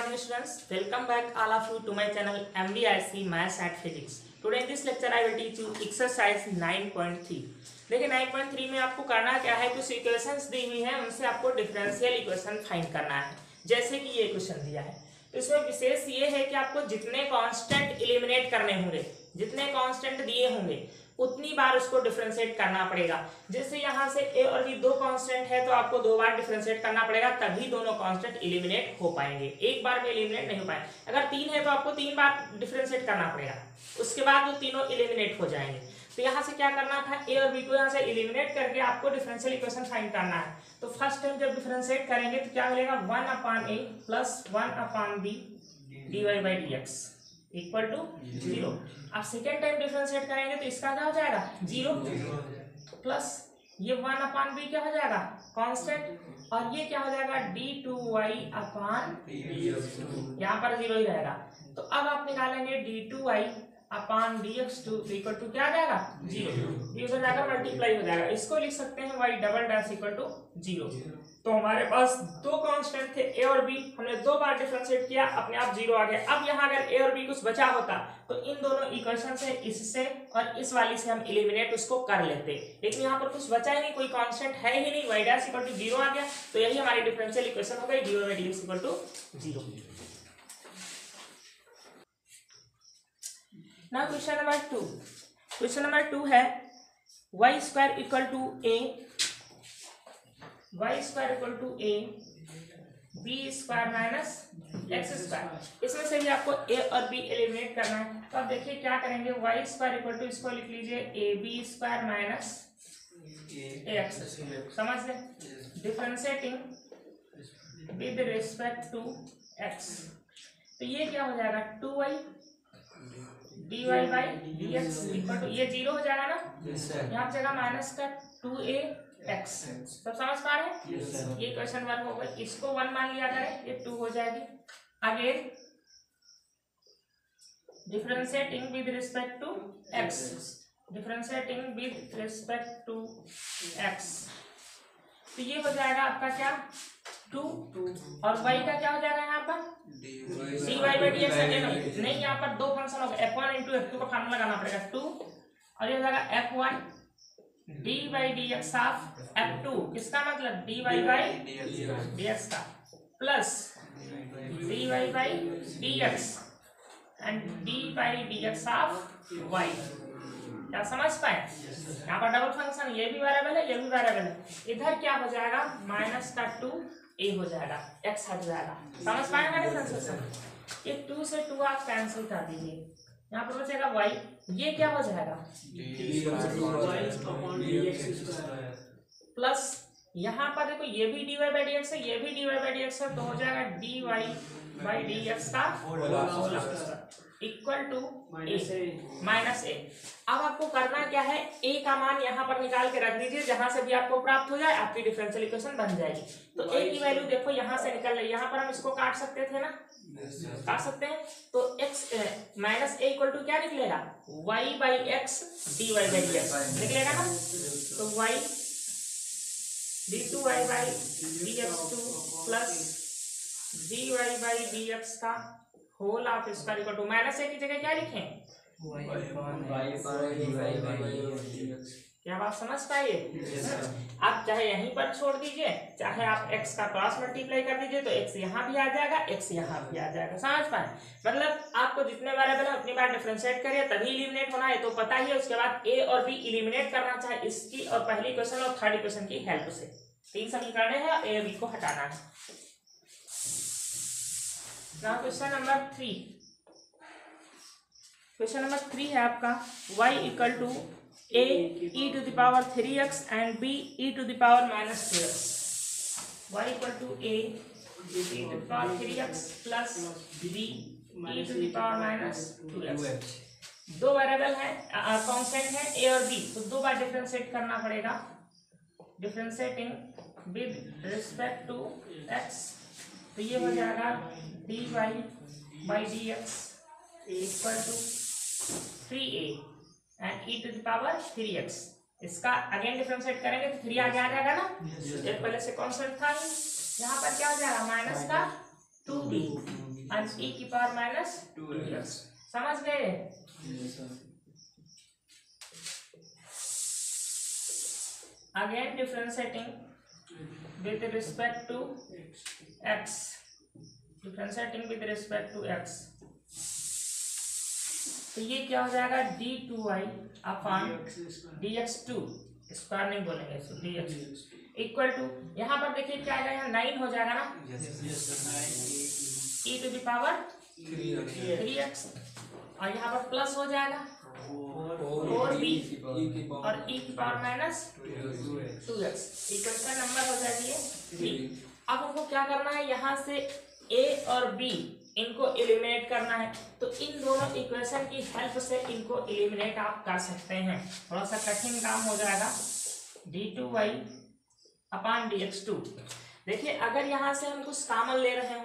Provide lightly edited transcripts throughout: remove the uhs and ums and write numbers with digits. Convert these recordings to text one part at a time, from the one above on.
morning students, welcome back all of you to my channel MBIC Maths and Physics. Today in this lecture I will teach you exercise 9.3. देखिए 9.3 में आपको करना क्या है, कुछ equations दी हुई हैं, उनसे आपको डिफरेंशियल इक्वेशन फाइंड करना है। जैसे कि ये इक्वेशन दिया है, तो इसमें विशेष ये है कि आपको जितने कांस्टेंट एलिमिनेट करने होंगे, जितने कांस्टेंट दिए होंगे उतनी बार उसको डिफरेंशिएट करना पड़ेगा। जैसे यहाँ से ए और बी दो कांस्टेंट है तो आपको दो बार डिफरेंशिएट करना पड़ेगा, तभी दोनों कांस्टेंट एलिमिनेट हो पाएंगे, एक बार में एलिमिनेट नहीं हो पाएंगे। अगर तीन है तो आपको तीन बार डिफरेंशिएट करना पड़ेगा, उसके बाद वो तीनों एलिमिनेट हो जाएंगे। तो यहाँ से क्या करना था, ए और बी को यहाँ से एलिमिनेट करके आपको डिफरेंशियल इक्वेशन फाइंड करना है। तो फर्स्ट टाइम जब डिफरेंशिएट करेंगे तो क्या मिलेगा, 1/a plus 1/b dy by dx equal to 0। अब सेकेंड टाइम डिफरेंशिएट करेंगे तो इसका क्या हो जाएगा, 0 प्लस ये 1/b क्या हो जाएगा, कांस्टेंट, और ये क्या हो जाएगा d2y अपान, यहाँ पर 0 ही रहेगा। तो अब आप निकालेंगे d2y upon dx2 equal to क्या आ जाएगा, 0। ये हो जाएगा मल्टीप्लाई हो जाएगा, इसको लिख सकते हैं y double dash equal to 0। तो हमारे पास दो कांस्टेंट थे ए और बी, हमने दो बार डिफरेंशिएट किया, अपने आप 0 आ गया। अब यहाँ अगर ए और बी कुछ बचा होता तो इन दोनों इक्वेशन से, इससे और इस वाली से हम एलिमिनेट उसको कर लेते, लेकिन यहाँ पर कुछ बचा ही नहीं, कोई कांस्टेंट है ही नहीं, y डैश इक्वल टू 0 आ गया। तो यही हमारी डिफरेंशियल इक्वेशन हो गई, dy by dx equal to 0। Now question number 2। Question number 2 है y square equal to a, y square equal to a b square minus x square. इसमें से भी आपको a और b एलिमिनेट करना है। तो आप देखिए क्या करेंगे, y स्क्वायर इक्वल टू, इसको लिख लीजिए ab स्क्वायर माइनस ax। समझ लें, differentiating with respect to x। तो ये क्या हो जाएगा, 2y dy by dx equal to, ये 0 हो जाएगा ना, यहाँ जगह माइनस का 2ax। सब समझ पा रहे हैं, ये क्वेश्चन 1 हो गया, इसको 1 मान लिया करें, ये 2 हो जाएगी। Again differentiating with respect to x, differentiating with respect to x, तो ये हो जाएगा आपका क्या, 2, और y का क्या हो जाएगा यहाँ पर dy बाई dx। नहीं, यहाँ पर दो फंक्शन होगा, f1 इंटू f2 का फार्मूला लगाना पड़ेगा 2, और ये हो जाएगा f1 dy by dx of f2, किसका मतलब dy बाई dx का, plus dy by dx and d by dx of y। क्या समझ पाए, यहाँ पर डबल फंक्शन, ये भी वेरिएबल है, ये भी वेरिएबल है। इधर क्या हो जाएगा, माइनस का 2a हो जाएगा, x हट जाएगा। समझ पाएंगे डिफरेंशिएशन, ये 2 से 2 आप कैंसिल कर दीजिए, यहाँ पर बचेगा y, ये क्या हो जाएगा प्लस, यहाँ पर देखो ये भी dy बाई dx है, ये भी dy बाई dx है, तो हो जाएगा dy बाई dx का whole equal to minus a। अब आपको करना क्या है, a का मान यहाँ पर निकाल के रख दीजिए, जहां से भी आपको प्राप्त हो जाए आपकी डिफरेंशियल इक्वेशन बन जाएगी। तो a की वैल्यू देखो यहाँ से निकल रही है, यहाँ पर हम इसको काट सकते थे ना, काट सकते हैं। तो x minus a equal to क्या निकलेगा, y by x dy by dx निकलेगा ना। तो y d2y by dx2 plus dy by dx का whole of square equal to, minus a की जगह क्या लिखें, क्या बात समझ पाइए। आप चाहे यहीं पर छोड़ दीजिए, चाहे आप x का क्रॉस मल्टीप्लाई कर दीजिए, तो x यहाँ भी आ जाएगा, x यहाँ भी आ जाएगा। समझ पाए, मतलब आपको जितने वेरिएबल है अपनी बार डिफरेंशिएट करिए, तभी एलिमिनेट होना है, तो पता ही है। उसके बाद a और b एलिमिनेट करना, चाहे इसकी और पहली इक्वेशन और थर्ड इक्वेशन की हेल्प से। 3 समीकरण है, a और b को हटाना है। Now question number 3। Question number 3 है आपका y equal to a e to the power 3x and b e to the power minus 2x। y equal to a e to the power 3x plus b e to the power minus 2x। दो variable है, constant है a और b, तो दो बार differentiate करना पड़ेगा, differentiating with respect to x। तो ये हो जाएगा dy by dx equal to 3a and e to the power 3x। इसका अगेन डिफरेंशिएट करेंगे तो 3 आगे आ जाएगा ना, एक पहले से कांस्टेंट था, यहाँ पर क्या हो जाएगा माइनस का 2b और ई की पावर माइनस 2x। समझ गए? Again differentiating with respect to x, differentiating with respect to x, तो ये क्या हो जाएगा d2y अपॉन dx2, स्क्वायर नहीं बोलेंगे इसको, dx इक्वल टू, यहाँ पर देखिए क्या आएगा, यहाँ 9 हो जाएगा ना, e to the power 3x, और यहाँ पर प्लस हो जाएगा 4b और e की power minus 2x, equation number हो जाएगी ये 3। अब हमको क्या करना है, यहाँ से a और b इनको एलिमिनेट करना है, तो इन दोनों इक्वेशन की हेल्प से इनको एलिमिनेट आप कर सकते हैं। थोड़ा सा कठिन काम हो जाएगा, d2y अपॉन dx2। देखिए अगर यहाँ से हम कुछ कॉमन ले रहे हो,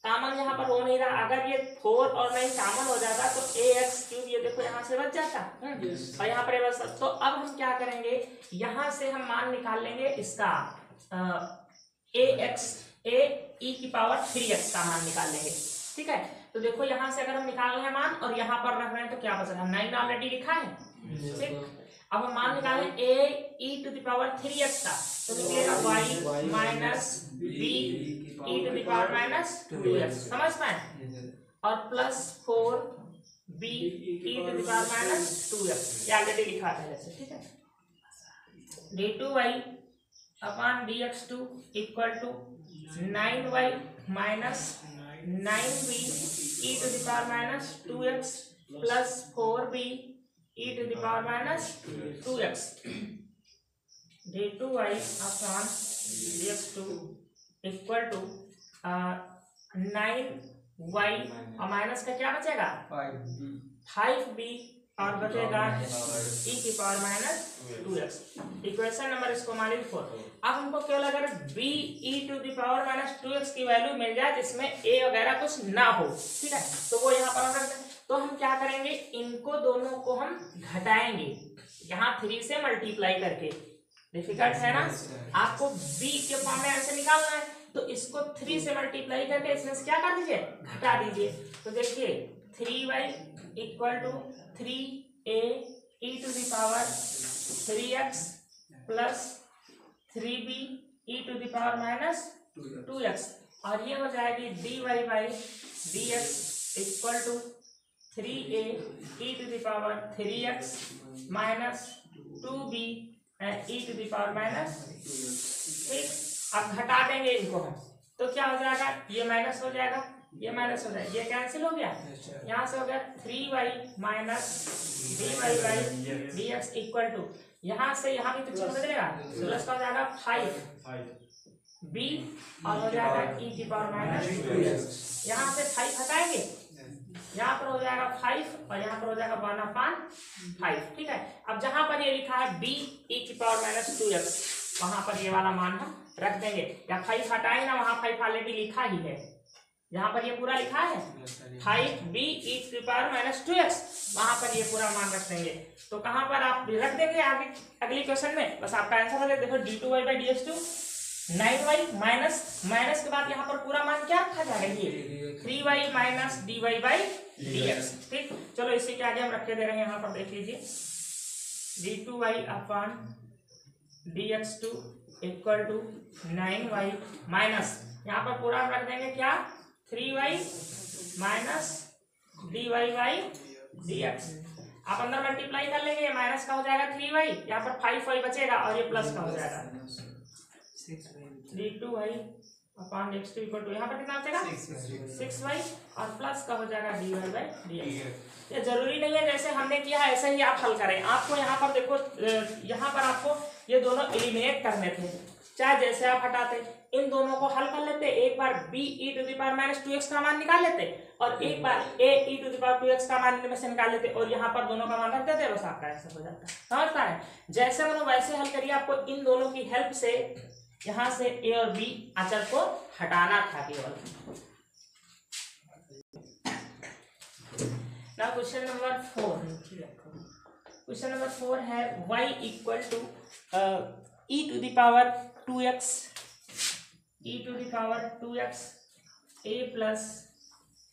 कॉमन यहाँ पर हो नहीं रहा, अगर ये 4 और 9 कॉमन हो जाता तो ax3 ये देखो यहाँ से बच जाता और यहाँ पर बच। तो अब हम क्या करेंगे, यहाँ से हम मान निकाल लेंगे इसका a e की पावर 3x का मान निकाल लेंगे, ठीक है। तो देखो यहाँ से अगर हम निकाल रहे हैं मान और यहाँ पर रख रहे हैं तो क्या बच रहा है, 9 ऑलरेडी लिखा है, ठीक। अब हम मान निकालें a e to the power 3x का, तो निकलेगा y minus b e to the power minus 2x, समझ पाए, और plus 4b e to the power minus 2x, ये ऑलरेडी लिखा था जैसे, ठीक है। d2y upon dx2 equal to 9y minus 9b e to the power minus 2x plus 4b e to the power minus 2x, d2y upon dx2 equal to 9y और minus का क्या बचेगा 5b और बचेगा e की power minus 2x, equation number इसको मान लीजिए 4। अब हमको केवल अगर b e to the power minus 2x की वैल्यू मिल जाए जिसमें a वगैरह कुछ ना हो, ठीक है, तो वो यहाँ पर रख दें। तो हम क्या करेंगे, इनको दोनों को हम घटाएंगे यहाँ 3 से मल्टीप्लाई करके। डिफिकल्ट है ना, आपको b के फॉर्म में ऐसे निकालना है, तो इसको 3 से मल्टीप्लाई करके इसमें से क्या कर दीजिए, घटा दीजिए। तो देखिए 3y equal to 3a e to the power 3x plus 3b e to the power minus 2x, और ये हो जाएगी dy by dx equal to 3a e to the power 3x minus 2b e to the power minus, ठीक। अब घटा देंगे इनको हम, तो क्या हो जाएगा, ये माइनस हो जाएगा, ये माइनस हो जाएगा, ये कैंसिल हो गया, यहाँ से हो गया 3y minus dy by dx equal to, यहाँ से यहाँ भी तो चिन्ह बदलेगा, प्लस का हो जाएगा 5b और हो जाएगा e की पावर माइनस 2x, यहाँ से 5 हटाएंगे, यहाँ पर हो जाएगा 5 और यहाँ पर हो जाएगा 1/5, ठीक है। अब जहां पर ये लिखा है b e की पावर माइनस 2x, वहां पर ये वाला मान हम रख देंगे, या 5 हटाएंगे ना, वहां 5 ऑलरेडी लिखा ही है, यहाँ पर ये पूरा लिखा है 5b e की पावर माइनस 2x, वहां पर ये पूरा मान रख देंगे। तो कहां पर आप रख देंगे आगे अगली क्वेश्चन में, बस आपका आंसर हो जाएगा। देखो d2y by dx2 9y minus minus के बाद यहाँ पर पूरा मान क्या रखा जाएगा, ये 3y minus dy by dx, ठीक। चलो इसी के आगे हम रखे दे रहे हैं, यहाँ पर देख लीजिए d2y upon dx2 equal to 9y minus, यहाँ पर पूरा रख देंगे क्या 3y minus dy by dx, आप अंदर मल्टीप्लाई कर लेंगे, माइनस का हो जाएगा 3y, यहाँ पर 5y बचेगा और ये प्लस का हो जाएगा d2y upon dx2 equal to, यहाँ पर कितना बचेगा 6y और प्लस का हो जाएगा dy बाई dx। ये जरूरी नहीं है जैसे हमने किया है ऐसे ही आप हल करें, आपको यहाँ पर देखो, यहाँ पर आपको ये दोनों एलिमिनेट करने थे, चाहे जैसे आप हटाते, इन दोनों को हल कर लेते, एक बार b e to the power minus 2x का मान निकाल लेते और एक बार a e to the power 2x का मान में से निकाल लेते और यहाँ पर दोनों का मान रख देते, बस आपका आंसर हो जाता है। समझता है, जैसे मतलब वैसे हल करिए, आपको इन दोनों की हेल्प से यहाँ से a और b अचर को हटाना था केवल। Now question number 4, question number 4 है y equal to e to the power 2x e to the power 2x a plus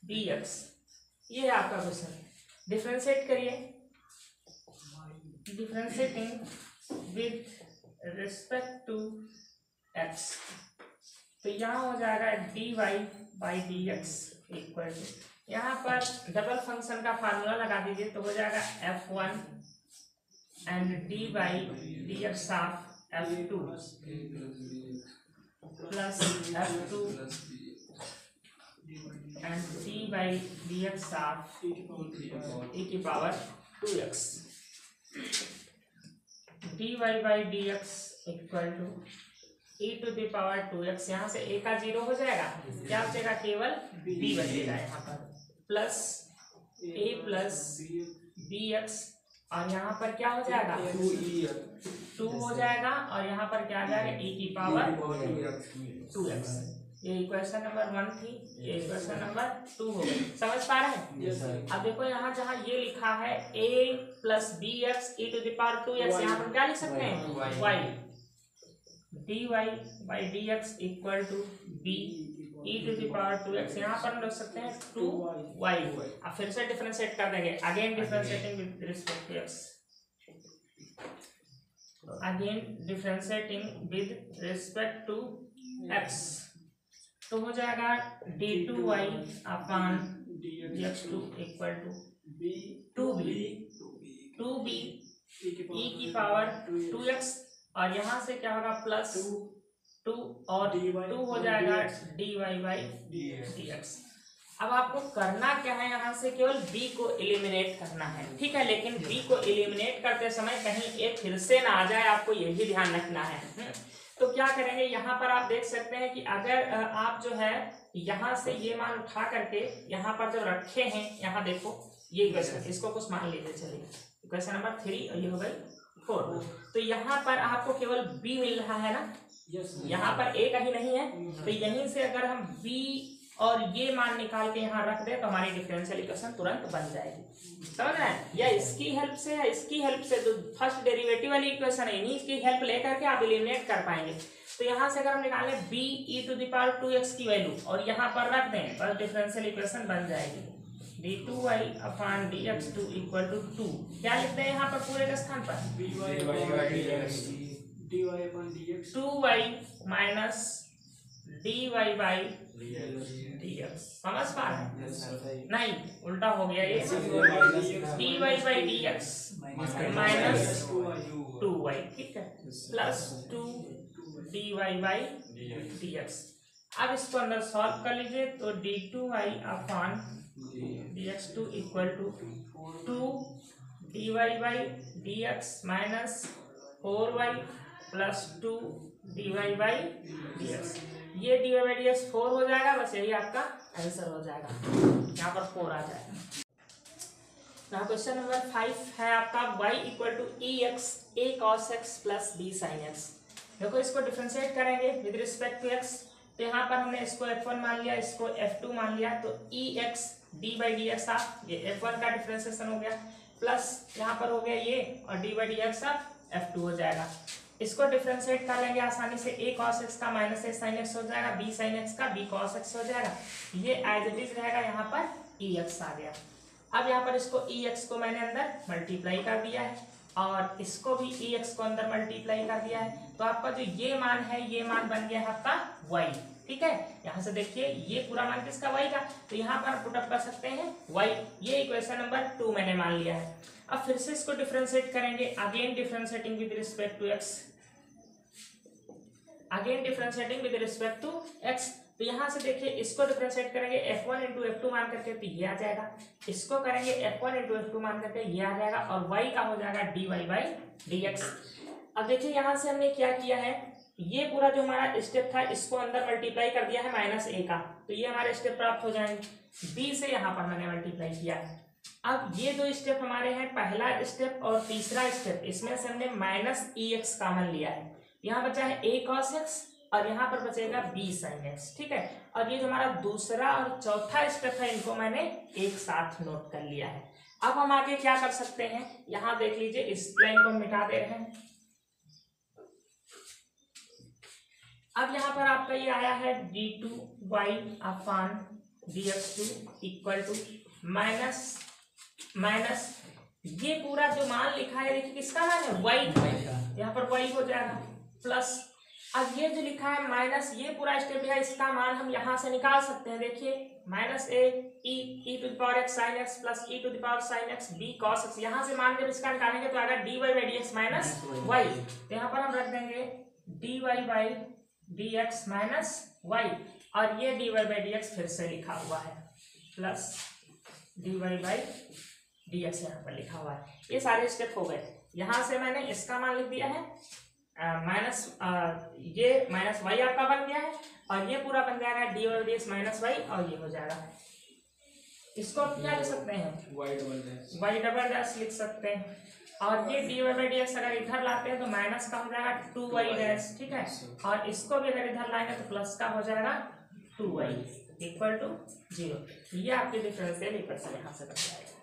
dx, ये है आपका क्वेश्चन। डिफरेंशिएट करिए, differentiating with respect to x, तो यहाँ हो जाएगा dy by d x equal to, यहाँ पर डबल फंक्शन का फार्मूला लगा दीजिए तो हो जाएगा f1 and d by d x of f2 plus f2 and d by d x of e की power 2x, dy by d x equal to e to the power 2x, यहाँ से a का 0 हो जाएगा, क्या बचेगा केवल b बचेगा यहाँ पर, plus a plus b x, और यहाँ पर क्या हो जाएगा 2 हो जाएगा, और यहाँ पर क्या आ जाएगा e की पावर 2x। ये इक्वेशन नंबर 1 थी, ये इक्वेशन नंबर 2 हो गई। समझ पा रहे हैं? अब देखो यहाँ जहाँ ये लिखा है a plus b x e to the power 2x, यहाँ पर क्या लिख सकते हैं y, dy by d x equal to b e to the power 2x, यहाँ पर हम लिख सकते हैं 2y। अब फिर से डिफरेंशिएट कर देंगे, again differentiating with respect to x, again differentiating with respect to x, तो हो जाएगा d2y upon dx2 equal to 2b e की पावर 2x, और यहाँ से क्या होगा प्लस 2 और 2 हो जाएगा dy बाई dx। अब आपको करना क्या है, यहाँ से केवल b को एलिमिनेट करना है, ठीक है, लेकिन b को एलिमिनेट करते समय कहीं एक फिर से ना आ जाए, आपको ये भी ध्यान रखना है। तो क्या करेंगे, यहाँ पर आप देख सकते हैं कि अगर आप जो है यहाँ से ये मान उठा करके यहाँ पर जो रखे हैं, यहाँ देखो ये इक्वेशन, इसको कुछ मान लीजिए, चलिए इक्वेशन नंबर 3 और ये हो गई 4, तो यहाँ पर आपको केवल b मिल रहा है ना, यहाँ पर a कहीं नहीं है, तो यहीं से अगर हम b और ये मान निकाल के यहाँ रख दे तो हमारी डिफरेंशियल इक्वेशन तुरंत बन जाएगी। समझ रहे हैं? या इसकी हेल्प से या इसकी हेल्प से, जो फर्स्ट डेरिवेटिव वाली इक्वेशन है इन्हीं की हेल्प लेकर के आप एलिमिनेट कर पाएंगे। तो यहाँ से अगर हम निकालें b e to the power 2x की वैल्यू और यहाँ पर रख दें, बस डिफरेंशियल इक्वेशन बन जाएगी, d2y upon dx2 equal to 2। क्या लिखते हैं यहाँ पर पूरे के स्थान पर, 2y minus dy by dx। समझ पा रहे हैं? नहीं, उल्टा हो गया ये, dy by dx minus 2y, ठीक है, प्लस 2 dy बाई dx। अब इसको अंदर सॉल्व कर लीजिए, तो d2y upon dx2 equal to 2 dy by dx minus 4y plus 2 dy by dx। ये dy बाई dx 4 हो जाएगा, बस यही आपका आंसर हो जाएगा, यहाँ पर 4 आ जाएगा। क्वेश्चन नंबर 5 है आपका y equal to ex a cos x plus b sin x। देखो इसको डिफरेंशिएट करेंगे विद रिस्पेक्ट टू x, तो यहाँ पर हमने इसको f1 मान लिया, इसको f2 मान लिया, तो ex d by d x of ये f1 का डिफरेंशिएशन हो गया, प्लस यहाँ पर हो गया ये, और d by d x of f2 हो जाएगा। इसको डिफरेंशिएट कर लेंगे आसानी से, a cos x का माइनस a sin x हो जाएगा, b sin x का b cos x हो जाएगा, ये एज इट इज रहेगा, यहाँ पर ex आ गया। अब यहाँ पर इसको ex को मैंने अंदर मल्टीप्लाई कर दिया है और इसको भी ex को अंदर मल्टीप्लाई कर दिया है, तो आपका जो ये मान है ये मान बन गया है आपका y, ठीक है। यहाँ से देखिए ये पूरा मान किसका y का, तो यहाँ पर पुट अप कर सकते हैं y, ये इक्वेशन नंबर 2 मैंने मान लिया है। अब फिर से इसको डिफरेंशिएट करेंगे, again differentiating with respect to x, again differentiating with respect to x। तो यहाँ से देखिए इसको डिफरेंशिएट करेंगे f1 इंटू f2 मान करके, तो ये आ जाएगा, इसको करेंगे f1 इंटू f2 मान करके, ये आ जाएगा, और y का हो जाएगा dy बाई dx। अब देखिए यहाँ से हमने क्या किया है, ये पूरा जो हमारा स्टेप था इसको अंदर मल्टीप्लाई कर दिया है माइनस a का, तो ये हमारे स्टेप प्राप्त हो जाएंगे, b से यहाँ पर मैंने मल्टीप्लाई किया है। अब ये दो स्टेप हमारे हैं, पहला स्टेप और तीसरा स्टेप, इसमें से हमने माइनस ex कॉमन लिया है, यहाँ बचा है a cos x और यहाँ पर बचेगा b sin x, ठीक है। और ये जो हमारा दूसरा और चौथा स्टेप है इनको मैंने एक साथ नोट कर लिया है। अब हम आगे क्या कर सकते हैं, यहाँ देख लीजिए, इस लाइन को मिटा दे रहे हैं। अब यहाँ पर आपका ये आया है d2y upon dx2 equal to minus minus ये पूरा जो मान लिखा है देखिए किसका मान है y का, यहाँ पर y हो जाएगा प्लस अब ये जो लिखा है माइनस ये पूरा स्टेप है इसका मान हम यहाँ से निकाल सकते हैं। देखिए minus a e to the power x sine x plus e to the power sine x b cos x, यहाँ से मान जब इसका निकालेंगे तो आएगा dy by d x minus y, तो यहाँ पर हम रख देंगे dy by d x minus y और ये dy बाई डी एक्स फिर से लिखा हुआ है plus dy by d x यहाँ पर लिखा हुआ है। ये सारे स्टेप हो गए। यहाँ से मैंने इसका मान लिख दिया है माइनस ये माइनस वाई आपका बन गया है और ये पूरा बन जाएगा d by d x minus y और ये हो जाएगा। इसको आप क्या लिख सकते हैं वाई डबल डैश लिख सकते हैं और ये डी बाई डी एक्स अगर इधर लाते हैं तो माइनस का हो जाएगा 2y डैश, ठीक है, और इसको भी अगर इधर लाएंगे तो प्लस का हो जाएगा 2y इक्वल टू 0। ये आपके डिफरेंशियल इक्वेशन यहाँ से बन जाएगा।